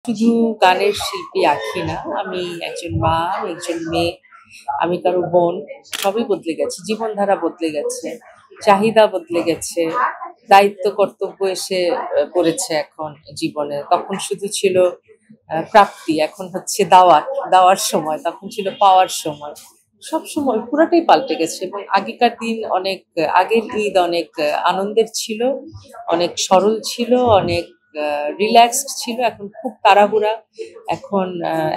শুধু গানের শিল্পী আঁকি না, আমি একজন মা, আমি একজন মেয়ে, আমি কারো বোন। সবই বদলে গেছে, জীবনধারা বদলে গেছে, চাহিদা বদলে গেছে, দায়িত্ব কর্তব্য এসে পড়েছে এখন জীবনে। তখন শুধু ছিল প্রাপ্তি, এখন হচ্ছে দেওয়ার সময়, তখন ছিল পাওয়ার সময়। সব সময় পুরাটাই পাল্টে গেছে এবং আগেকার দিন অনেক, আগের ঈদ অনেক আনন্দের ছিল, অনেক সরল ছিল, অনেক রিল্যাক্সড ছিল। এখন খুব তাড়াহুড়া, এখন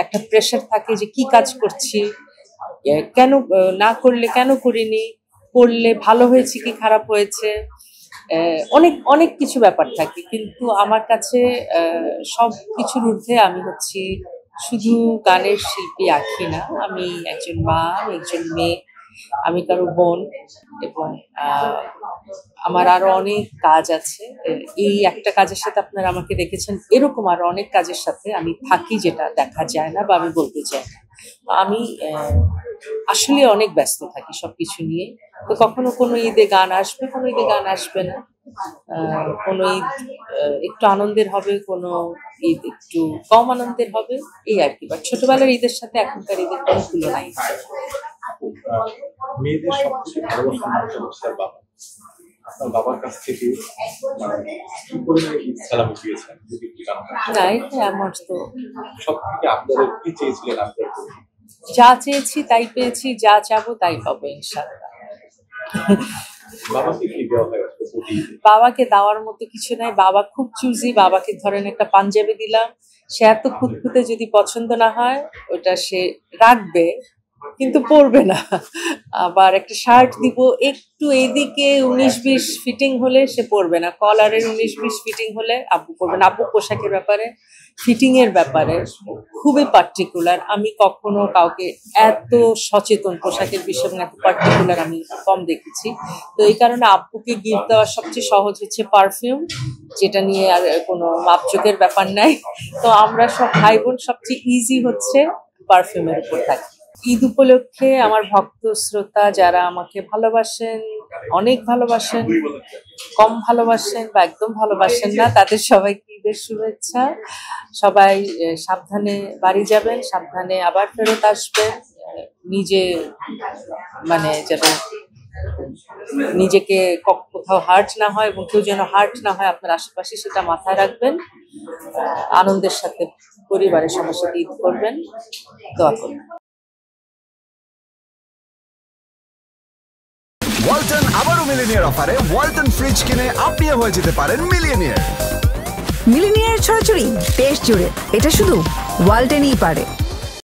একটা প্রেশার থাকে যে কি কাজ করছি, কেন না করলে, কেন করিনি, করলে ভালো হয়েছে কি খারাপ হয়েছে, অনেক অনেক কিছু ব্যাপার থাকে। কিন্তু আমার কাছে সব কিছুর ঊর্ধ্বে আমি হচ্ছি শুধু গানের শিল্পী আঁকি না, আমি একজন মা, আমি একজন মেয়ে, আমি কারো বোন এবং আমার আরো অনেক কাজ আছে। এই একটা কাজের সাথে আপনারা আমাকে দেখেছেন, এরকম আরো অনেক কাজের সাথে আমি থাকি যেটা দেখা যায় না বা আমি বলতে চাই না। আমি আসলে অনেক ব্যস্ত থাকি সবকিছু নিয়ে। তো কখনো কোনো ঈদে গান আসবে, কোনো ঈদে গান আসবে না। কোনো ঈদ একটু আনন্দের হবে, কোনো ঈদ একটু কম আনন্দের হবে, এই আর কি। বাট ছোটবেলার ঈদের সাথে এখনকার ঈদের কোনো তুলনাই নেই। মেয়েদের সবথেকে ভালোবাসার মানুষ হচ্ছে তার বাবা। আপনার বাবার কাছ থেকে মানে কি পরিমাণে ঈদ সালামি পেয়েছেন যদি একটু জানাতেন? না, এটা আমার তো সবথেকে আপনারা কি চেয়েছিলেন আপনার প্রতি? যা চেয়েছি তাই পেয়েছি, যা চাবো তাই পাবো ইনশাআল্লাহ। বাবাকে কি দেওয়া হয় আসলে প্রতি ঈদে? বাবাকে দেওয়ার মতো কিছু নাই, বাবা খুব চুজি। বাবাকে ধরেন একটা পাঞ্জাবি দিলাম, সে এত খুঁতখুঁতে, যদি পছন্দ না হয় ওটা সে রাখবে কিন্তু পরবে না। আবার একটা শার্ট দিব, একটু এদিকে 19-20 ফিটিং হলে সে পরবে না, কলারের 19-20 ফিটিং হলে আব্বু পরবে না। আব্বু পোশাকের ব্যাপারে, ফিটিং এর ব্যাপারে খুবই পার্টিকুলার। আমি কখনো কাউকে এত সচেতন পোশাকের বিষয়ে এত পার্টিকুলার আমি কম দেখেছি। তো এই কারণে আব্বুকে গিফট দেওয়ার সবচেয়ে সহজ হচ্ছে পারফিউম, যেটা নিয়ে আর কোনো মাপজোকের ব্যাপার নাই। তো আমরা সব ভাই বোন সবচেয়ে ইজি হচ্ছে পারফিউমের উপর থাকি। ঈদ উপলক্ষে আমার ভক্ত শ্রোতা যারা আমাকে ভালোবাসেন, অনেক ভালোবাসেন, কম ভালোবাসেন বা একদম ভালোবাসেন না, তাদের সবাইকে ঈদের শুভেচ্ছা। সবাই সাবধানে বাড়ি যাবেন, সাবধানে আবার ফেরত আসবেন। নিজে মানে যেন নিজেকে কোথাও হার্ট না হয় এবং কেউ যেন হার্ট না হয় আপনার আশেপাশে, সেটা মাথায় রাখবেন। আনন্দের সাথে পরিবারের সবার সাথে ঈদ করবেন, দোয়া করবেন। ওয়ালটন আবারও মিলিনিয়ার অফারে ওয়ালটন ফ্রিজ কিনে আপনিও হয়ে যেতে পারেন মিলিয়নিয়ার। মিলিনিয়ার ছড়াছড়ি দেশ জুড়ে, এটা শুধু ওয়ালটনই পারে।